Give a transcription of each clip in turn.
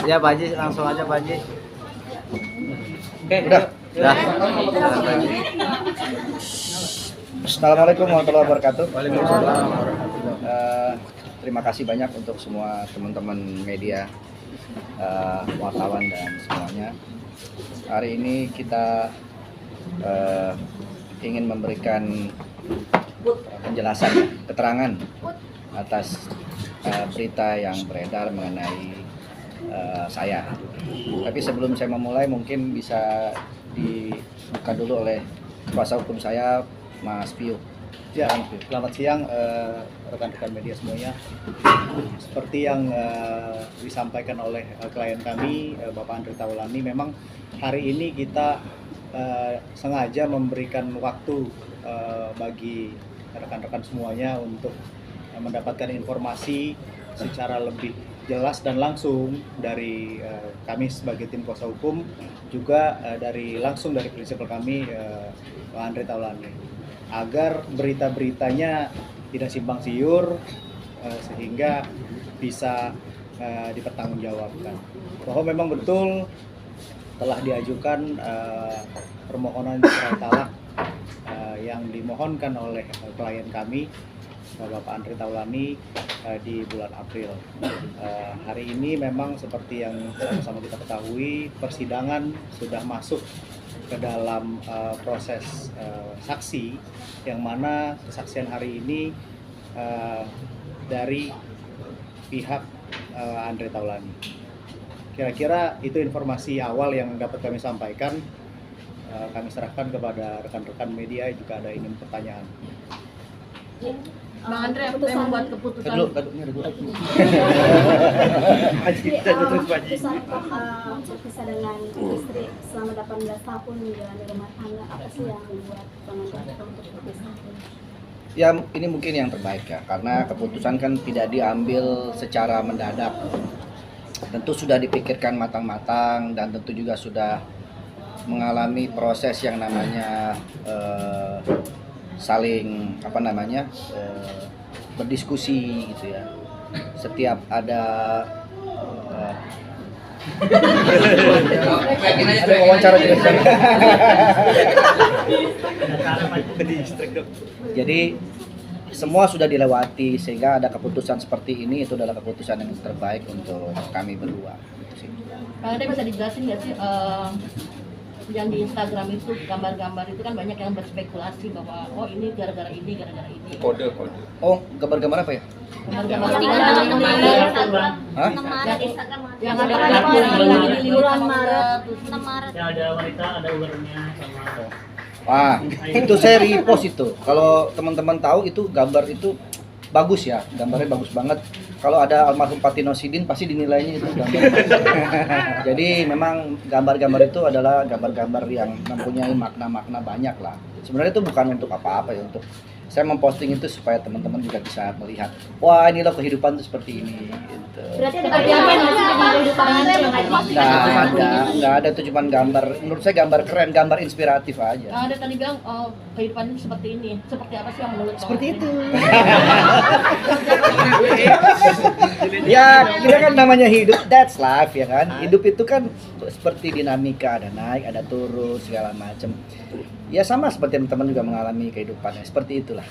Ya Pak Haji, langsung aja Pak Haji. Oke, Udah. Assalamualaikum warahmatullahi wabarakatuh. Terima kasih banyak untuk semua teman-teman media, wartawan dan semuanya. Hari ini kita ingin memberikan penjelasan, keterangan atas berita yang beredar mengenai saya. Tapi sebelum saya memulai, mungkin bisa dibuka dulu oleh kuasa hukum saya, Mas Pio. Ya, selamat siang rekan-rekan media semuanya. Seperti yang disampaikan oleh klien kami, Bapak Andre Taulani, memang hari ini kita sengaja memberikan waktu bagi rekan-rekan semuanya untuk mendapatkan informasi secara lebih jelas dan langsung dari kami sebagai tim kuasa hukum, juga langsung dari prinsipal kami, Pak Andre Taulani, agar berita-beritanya tidak simpang siur sehingga bisa dipertanggungjawabkan bahwa memang betul telah diajukan permohonan cerai talak yang dimohonkan oleh klien kami, Bapak Andre Taulani, di bulan April. Hari ini memang seperti yang sama-sama kita ketahui, persidangan sudah masuk ke dalam proses saksi, yang mana kesaksian hari ini dari pihak Andre Taulani. Kira-kira itu informasi awal yang dapat kami sampaikan. Kami serahkan kepada rekan-rekan media jika ada ingin pertanyaan. Bang Andre, apa yang membuat keputusan? Keputusan berpisah dengan istri selama 18 tahun menjalani rumah tangga, apa sih yang membuat Bang Andre untuk berpisah? Ya, ini mungkin yang terbaik ya, karena keputusan kan tidak diambil secara mendadak. Tentu sudah dipikirkan matang-matang dan tentu juga sudah mengalami proses yang namanya saling berdiskusi gitu ya. Setiap ada ada wawancara juga. Jadi semua sudah dilewati sehingga ada keputusan seperti ini. Itu adalah keputusan yang terbaik untuk kami berdua. Bang Andre, bisa dijelasin nggak sih yang di Instagram itu, gambar-gambar itu kan banyak yang berspekulasi bahwa oh ini gara-gara ini, gara-gara ini. Kode. Oh, gambar-gambar apa ya? Gambar-gambar Hah? yang ada lagi di bulan Maret. Yang ada wanita, ada ularnya sama. Wah, itu saya repost itu. Kalau teman-teman tahu itu gambar itu bagus ya, gambarnya bagus banget. Kalau ada almarhum Patino Sidin pasti dinilainya itu gambar. Jadi memang gambar-gambar itu adalah gambar-gambar yang mempunyai makna-makna banyak lah. Sebenarnya itu bukan untuk apa-apa ya, untuk saya memposting itu supaya teman-teman juga bisa melihat, wah ini loh kehidupan itu seperti ini gitu. Berarti ada kehidupan Nggak ada, itu cuma gambar. Menurut saya gambar keren, gambar inspiratif aja. Ada tadi bilang kehidupan itu seperti ini. Seperti apa sih yang menurut Bang Seperti Andre? itu. Ya, kita kan namanya hidup, that's life ya kan. Hidup itu kan seperti dinamika, ada naik, ada turun, segala macam. Ya sama seperti teman-teman juga mengalami kehidupannya, seperti itulah.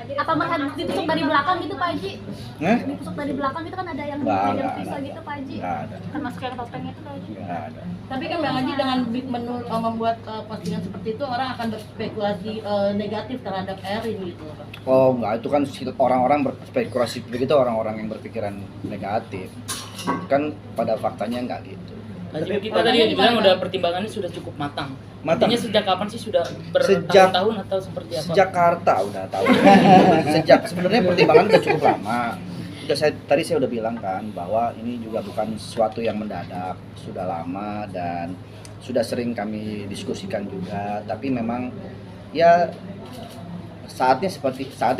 Apa melihat ditusuk dari belakang gitu Pak Haji? Hah? Ditusuk dari belakang gitu kan ada yang Nggak megang ada. pisau gitu Pak Haji? Nggak ada. Termasuk yang topeng itu Pak Haji? Nggak ada. Tapi kan Bang Haji dengan membuat postingan seperti itu, orang akan berspekulasi negatif terhadap Erin gitu loh, Bang. Oh enggak, itu kan orang-orang berspekulasi begitu, orang-orang yang berpikiran negatif. Kan pada faktanya enggak gitu. Tapi kita tadi bilang udah pertimbangannya sudah cukup matang. Matang. Artinya sejak kapan sih sudah Sejak- bertahun-tahun atau seperti apa? Sejak Jakarta udah tahu. Sejak sebenarnya pertimbangan udah cukup lama. Tadi saya udah bilang kan bahwa ini juga bukan sesuatu yang mendadak, sudah lama dan sudah sering kami diskusikan juga. Tapi memang ya saatnya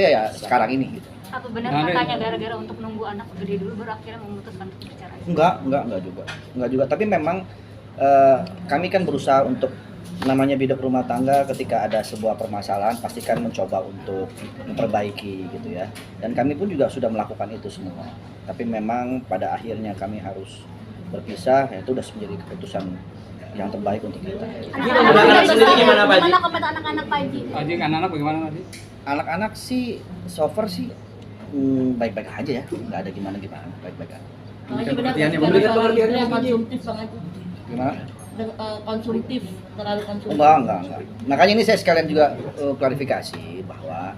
ya sekarang ini gitu. Apa benar makanya gara-gara untuk nunggu anak gede dulu baru akhirnya memutuskan untuk bercerai? Enggak juga. Tapi memang kami kan berusaha untuk namanya bidak rumah tangga, ketika ada sebuah permasalahan pasti kan mencoba untuk memperbaiki gitu ya. Dan kami pun juga sudah melakukan itu semua. Tapi memang pada akhirnya kami harus berpisah, ya itu sudah menjadi keputusan yang terbaik untuk kita. Anak-anak sendiri gimana, Pak Haji? Gimana komentar anak-anak Pak Haji? Haji, anak-anak bagaimana tadi? Anak-anak sih so far sih baik-baik aja ya, nggak ada gimana-gimana, baik-baik aja. Bang Haji benar Pengertiannya, nggak memberikan soal pengertiannya, istri yang Bang Haji. konsumtif Bang Haji? Gimana? Konsumtif, terlalu konsumtif. Enggak. Makanya ini saya sekalian juga klarifikasi bahwa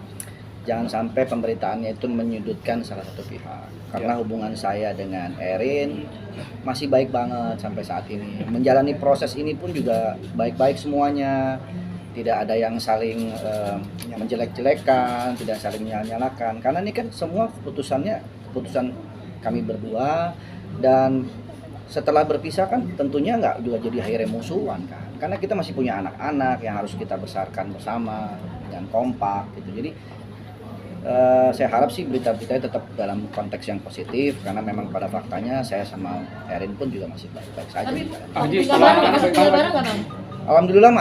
jangan sampai pemberitaannya itu menyudutkan salah satu pihak. Karena hubungan saya dengan Erin masih baik banget sampai saat ini. Menjalani proses ini pun juga baik-baik semuanya. Tidak ada yang saling menjelek-jelekan, tidak saling nyalakan. Karena ini kan semua keputusan kami berdua, dan setelah berpisah kan tentunya nggak juga jadi akhirnya musuhan kan, karena kita masih punya anak-anak yang harus kita besarkan bersama dengan kompak gitu. Jadi saya harap sih berita-beritanya tetap dalam konteks yang positif, karena memang pada faktanya saya sama Erin pun juga masih baik-baik saja. Tapi Haji, tinggal kalau bareng, anak-anak tinggal bagaimana? bareng nggak Bang? Alhamdulillah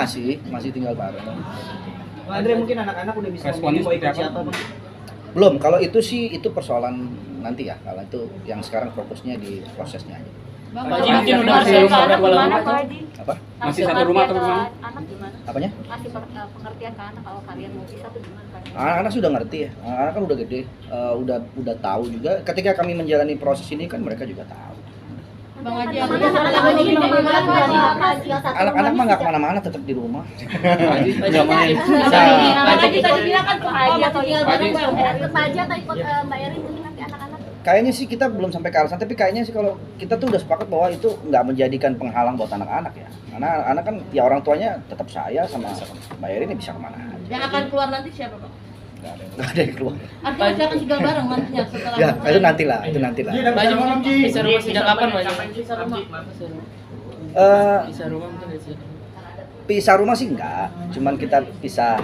masih tinggal bareng. Bang Andre, mungkin anak-anak udah bisa Responnya memilih mau ikut seperti apa? siapa, Bang? Belum, kalau itu sih itu persoalan nanti ya, kalau itu yang sekarang fokusnya di prosesnya aja. Bang, Haji kalau mungkin Bang udah Haji bisa anak berapa gimana, lama? Pak Haji? Apa? Masih satu rumah atau gimana? Anak gimana? Apanya? Kasih pengertian ke anak kalau kalian mau pisah tuh gimana Pak Haji? Anak-anak sudah ngerti ya, anak-anak kan udah gede, udah tahu juga. Ketika kami menjalani proses ini kan mereka juga tahu. Bang Haji, Bang anak-anak Haji, lagi gimana Pak Haji? Anak-anak mah nggak kemana-mana, tetap di rumah. Haji, Nggak main. Bang Haji tadi bilang kan Pak Haji atau tinggal bareng Bang. Ikut Pak Haji atau ikut Mbak Erin mungkin nanti anak-anak? Kayaknya sih kita belum sampai ke arah sana, tapi kayaknya sih kalau kita tuh udah sepakat bahwa itu nggak menjadikan penghalang buat anak-anak ya. Karena anak kan ya orang tuanya tetap saya sama Mbak Erin ini bisa kemana aja. Yang akan keluar nanti siapa Bang? Nggak ada yang keluar. Artinya masih akan tinggal bareng nantinya setelah. Ya, itu nantilah, itu nantilah. Pak Haji mungkin bisa rumah sejak kapan Pak Haji? Bisa rumah. Bisa rumah mungkin bisa. Pisah rumah sih enggak, cuman kita pisah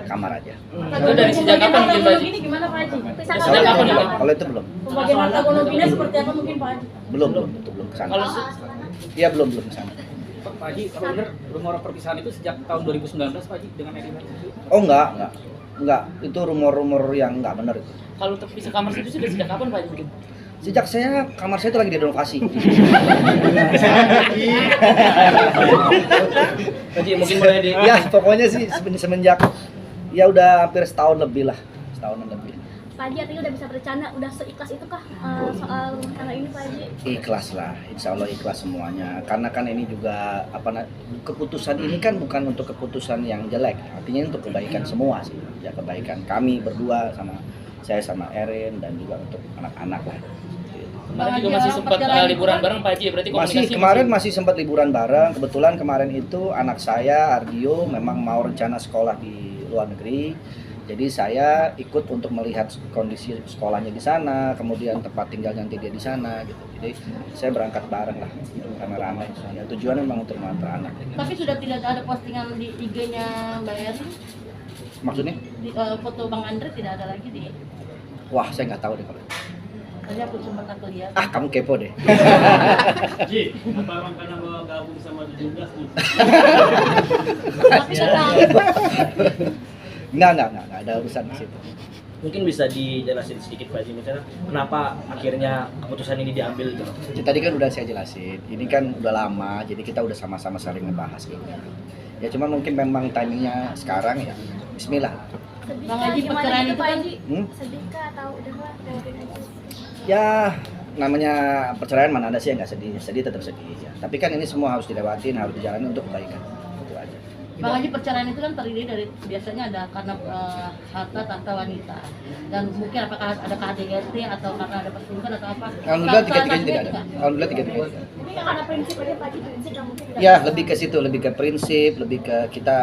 kamar aja. Itu dari sejak kapan mungkin Pak Haji? Ini gimana Pak Haji? Pisah Sejak kapan kamar. ya, Pak? Kalau itu belum, Pembagian harta ekonominya seperti apa mungkin Pak Haji? belum itu belum kesana. Kalau Iya belum kesana. Pak Haji, kalau benar rumor perpisahan itu sejak tahun 2019 Pak Haji dengan Erin Haji? Oh enggak. Itu rumor-rumor yang enggak benar itu. kalau untuk bisa kamar situ sudah sejak kapan Pak Haji mungkin? Sejak kamar saya itu lagi direnovasi. Haji, mungkin boleh di Ya pokoknya sih semenjak ya udah hampir setahunan lebih. Pak Haji artinya udah bisa bercanda, udah seikhlas itu kah soal rumah tangga ini Pak Haji? Ikhlas lah, insya Allah ikhlas semuanya. Karena kan ini juga keputusan ini kan bukan untuk keputusan yang jelek, artinya untuk kebaikan semua sih. Ya kebaikan kami berdua sama saya sama Erin dan juga untuk anak-anak lah. Kemarin juga masih sempat liburan bareng Pak Haji, berarti komunikasi Kemarin masih sempat liburan bareng. Kebetulan kemarin itu anak saya Ardio memang mau rencana sekolah di luar negeri. Jadi saya ikut untuk melihat kondisi sekolahnya di sana, kemudian tempat tinggal nanti dia di sana gitu. Jadi saya berangkat bareng lah, rame-rame. Ya, tujuannya memang untuk mengantar anak. Tapi sudah tidak ada postingan di IG-nya Mbak Erin? Maksudnya? Di, foto Bang Andre tidak ada lagi di. Wah, saya nggak tahu deh kalau. Tadi aku sempat lihat. Ah, kamu kepo deh. Ji, apa emang karena mau gabung sama 17 nih? Tapi sekarang Nggak ada urusan di situ. mungkin bisa dijelasin sedikit Pak Haji, misalnya kenapa akhirnya keputusan ini diambil gitu. Jadi tadi kan udah saya jelasin, ini kan udah lama, jadi kita udah sama-sama saling ngebahas gitu. Ya cuma mungkin memang timingnya sekarang ya. Bismillah. Bang Haji, Gimana perceraian gitu, itu Pak kan Haji? Hmm? Sedih kah atau udah lah biarin aja? Ya namanya perceraian mana ada sih yang nggak sedih, sedih tetap sedih ya. Tapi kan ini semua harus dilewatin, harus dijalani untuk kebaikan. Itu aja. Bang Haji, perceraian itu kan terdiri dari biasanya ada karena harta tahta wanita, dan mungkin apakah ada KDRT atau karena ada perselingkuhan atau apa? Alhamdulillah Salah tiga-tiganya satunya tidak ada. Alhamdulillah tiga-tiganya tidak ada. Tapi karena prinsip aja Pak Haji, prinsip yang mungkin tidak Ya lebih ke situ, lebih ke prinsip, lebih ke kita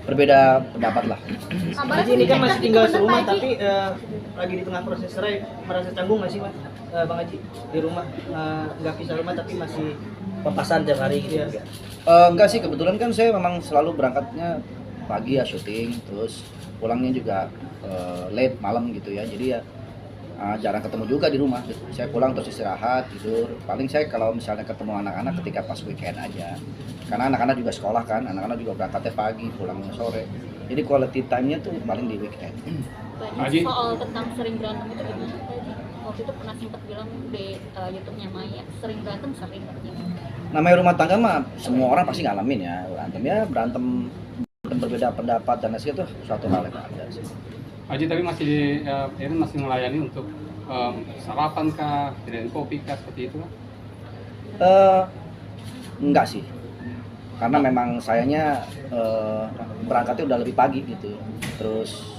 berbeda pendapat lah. Haji ini kan masih tinggal serumah tapi lagi di tengah proses cerai, merasa canggung nggak sih Mas Bang Haji di rumah nggak pisah rumah tapi masih papasan tiap hari gitu ya? Enggak sih, kebetulan kan saya memang selalu berangkatnya pagi ya syuting, terus pulangnya juga late malam gitu ya. Jadi ya jarang ketemu juga di rumah gitu. Saya pulang terus istirahat tidur, paling saya kalau misalnya ketemu anak-anak ketika pas weekend aja, karena anak-anak juga sekolah kan, anak-anak juga berangkatnya pagi pulangnya sore, jadi quality time-nya tuh paling di weekend. Haji, soal tentang sering berantem itu gimana Pak Haji? Waktu itu pernah sempat bilang di YouTube-nya Maya, sering berantem sering katanya. Namanya rumah tangga mah semua orang pasti ngalamin ya, berantem berbeda pendapat dan lain itu suatu hal yang ada sih. Haji tapi masih ini masih melayani untuk sarapan kah, sediain kopi kah, seperti itu? Enggak sih, karena memang sayanya berangkatnya udah lebih pagi gitu. Terus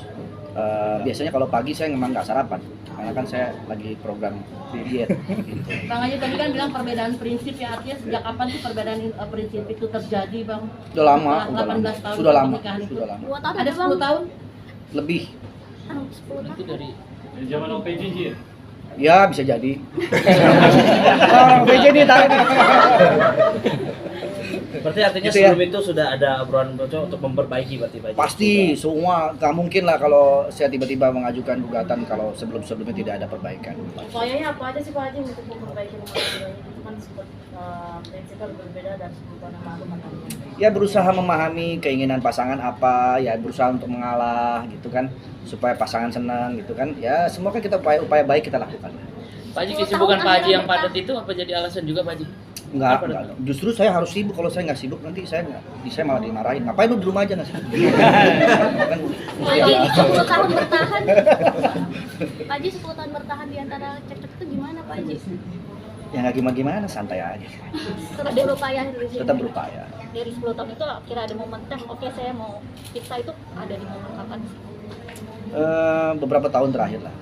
biasanya kalau pagi saya memang nggak sarapan, karena kan saya lagi program diet. Gitu. Bang Haji tadi kan bilang perbedaan prinsip ya, artinya sejak kapan sih perbedaan prinsip itu terjadi Bang? Udah lama, Setelah 18 tahun sudah lama, pernikahan itu. sudah lama. Ada 10 tahun? Lebih. 10 Itu dari Zaman OPJ Ji. Ya bisa jadi. Orang PJ nih tahu. Berarti artinya Gitu ya. sebelum itu sudah ada obrolan bocor untuk memperbaiki berarti Pak Haji? Pasti semua, nggak mungkin lah kalau saya tiba-tiba mengajukan gugatan kalau sebelum-sebelumnya tidak ada perbaikan. Upayanya apa aja sih Pak Haji untuk memperbaiki rumah tangga ini? Itu kan sempat prinsipnya berbeda dan sebuah nama rumah Ya berusaha memahami keinginan pasangan apa, ya berusaha untuk mengalah gitu kan, supaya pasangan senang gitu kan. Ya semua kan kita upaya baik kita lakukan. Pak Haji, kesibukan Pak Haji yang padat itu apa jadi alasan juga Pak Haji? Enggak. Justru saya harus sibuk. Kalau saya nggak sibuk nanti saya malah dimarahin. Ngapain lu di rumah aja nggak sibuk? Kan mesti ada. 10 tahun bertahan. Pak Haji 10 tahun bertahan di antara cekcok itu gimana Pak Haji? Ya nggak gimana, santai aja. Terus berupaya dari sini. Tetap berupaya. Dari 10 tahun itu kira ada momen oke saya mau kita itu ada di momen kapan sih? Beberapa tahun terakhir lah.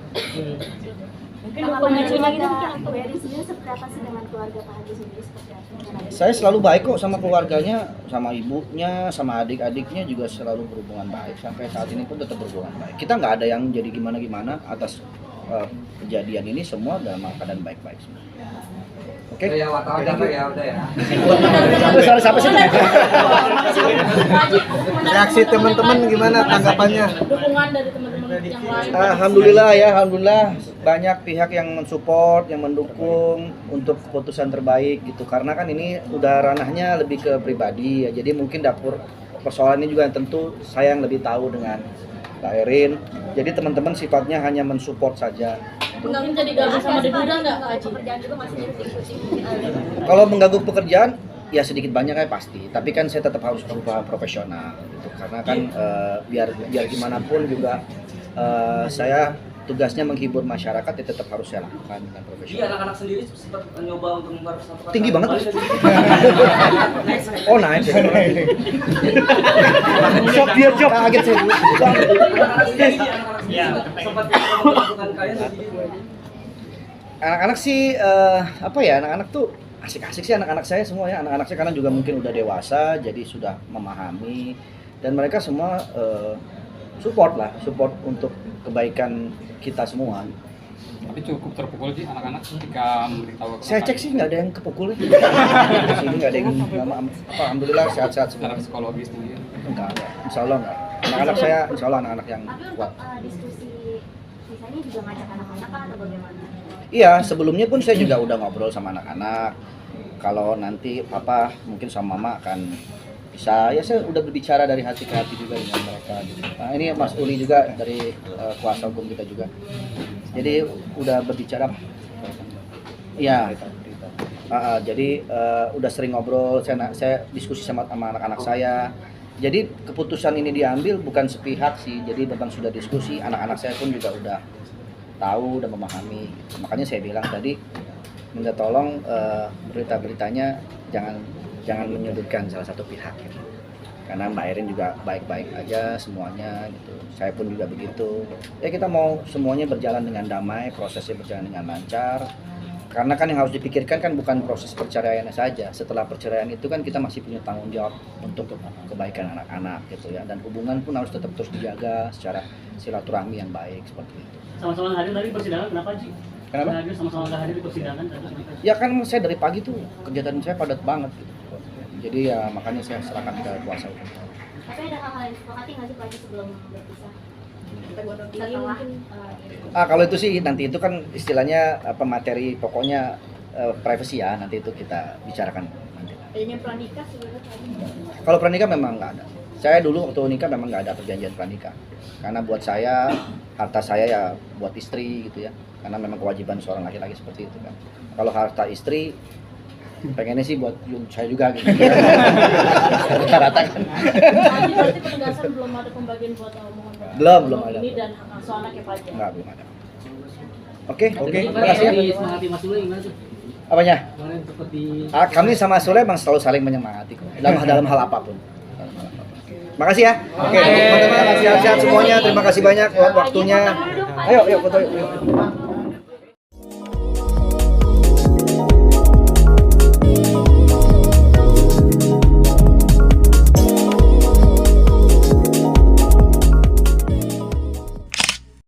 Mungkin pemicunya gitu mungkin Wedding sendiri seperti apa sih dengan keluarga Pak Haji sendiri seperti apa? Saya selalu baik kok sama keluarganya, sama ibunya, sama adik-adiknya juga selalu berhubungan baik. Sampai saat ini pun tetap berhubungan baik. Kita nggak ada yang jadi gimana-gimana atas kejadian ini, semua dalam keadaan baik-baik semua. Oke? Ya, udah ya. Siapa sih? Reaksi teman-teman gimana tanggapannya? dukungan dari teman-teman yang lain. Alhamdulillah banyak pihak yang mensupport, yang mendukung untuk keputusan terbaik gitu. Karena kan ini udah ranahnya lebih ke pribadi ya. Jadi mungkin dapur persoalan ini juga yang tentu saya yang lebih tahu dengan Mbak Erin. Jadi teman-teman sifatnya hanya mensupport saja. Mungkin jadi gabung sama Dedura nggak Pak Haji? Pekerjaan juga masih diskusi. Kalau mengganggu pekerjaan ya sedikit banyak ya pasti. Tapi kan saya tetap harus berusaha profesional gitu. Karena kan biar gimana pun juga saya tugasnya menghibur masyarakat ya tetap harus saya lakukan dengan profesional. Iya, anak-anak sendiri sempat mencoba untuk mempersatukan. Tinggi banget. Oh naik. Shock dia shock. Kaget saya. Iya, sempat melakukan kalian sendiri. Anak-anak sih apa ya, anak-anak tuh asik-asik sih anak-anak saya semua ya. Anak-anak saya karena juga mungkin udah dewasa jadi sudah memahami dan mereka semua support untuk kebaikan kita semua. Tapi cukup terpukul sih anak-anak ketika memberitahu. Saya cek sih nggak ada yang kepukul. Di sini nggak ada yang alhamdulillah sehat-sehat semua. Secara psikologis tinggi. Enggak. Insya Allah enggak. Anak-anak saya insya Allah anak-anak yang Tapi kuat. untuk diskusi sisanya juga ngajak anak-anak kan atau bagaimana? Iya, sebelumnya pun saya juga udah ngobrol sama anak-anak. Kalau nanti papa mungkin sama mama akan bisa, ya saya udah berbicara dari hati ke hati juga dengan mereka gitu. Nah, ini Mas Uli juga dari kuasa hukum kita juga. Jadi udah berbicara. Iya. Jadi udah sering ngobrol, saya diskusi sama anak-anak saya. Jadi keputusan ini diambil bukan sepihak sih. Jadi memang sudah diskusi, anak-anak saya pun juga udah tahu, udah memahami. Makanya saya bilang tadi minta tolong berita-beritanya jangan menyudutkan salah satu pihak gitu. Karena Mbak Erin juga baik-baik aja semuanya gitu. Saya pun juga begitu. Ya kita mau semuanya berjalan dengan damai, prosesnya berjalan dengan lancar. Karena kan yang harus dipikirkan kan bukan proses perceraiannya saja. Setelah perceraian itu kan kita masih punya tanggung jawab untuk kebaikan anak-anak gitu ya. Dan hubungan pun harus tetap terus dijaga secara silaturahmi yang baik seperti itu. Sama-sama hadir tadi persidangan kenapa Ji? Kenapa? Hadir sama-sama nggak hadir di persidangan tadi. Ya kan saya dari pagi tuh kegiatan saya padat banget gitu. Jadi ya makanya saya serahkan ke kuasa hukum. Tapi ada hal-hal yang disepakati nggak sih Pak Haji sebelum berpisah? Saling mungkin Kalau itu sih nanti itu kan istilahnya materi pokoknya privacy ya, nanti itu kita bicarakan nanti. adanya pranikah sebenarnya tadi. Kalau pranikah memang nggak ada. Saya dulu waktu nikah memang nggak ada perjanjian pranikah. Karena buat saya harta saya ya buat istri gitu ya. Karena memang kewajiban seorang laki-laki seperti itu kan. Kalau harta istri pengennya sih buat saya juga gitu. Rata-rata kan. Tadi berarti penegasan belum ada pembagian buat omongan Belum ada. ini dan soal anaknya Pak Haji. Enggak, belum ada. Oke, Terima makasih ya. Semangati Mas Sule gimana tuh? Apanya? Kemarin seperti Kami sama Sule memang selalu saling menyemangati kok. Dalam hal apapun. Makasih ya. Oke, teman-teman sehat-sehat semuanya. Terima kasih banyak buat waktunya. Ayo foto yuk.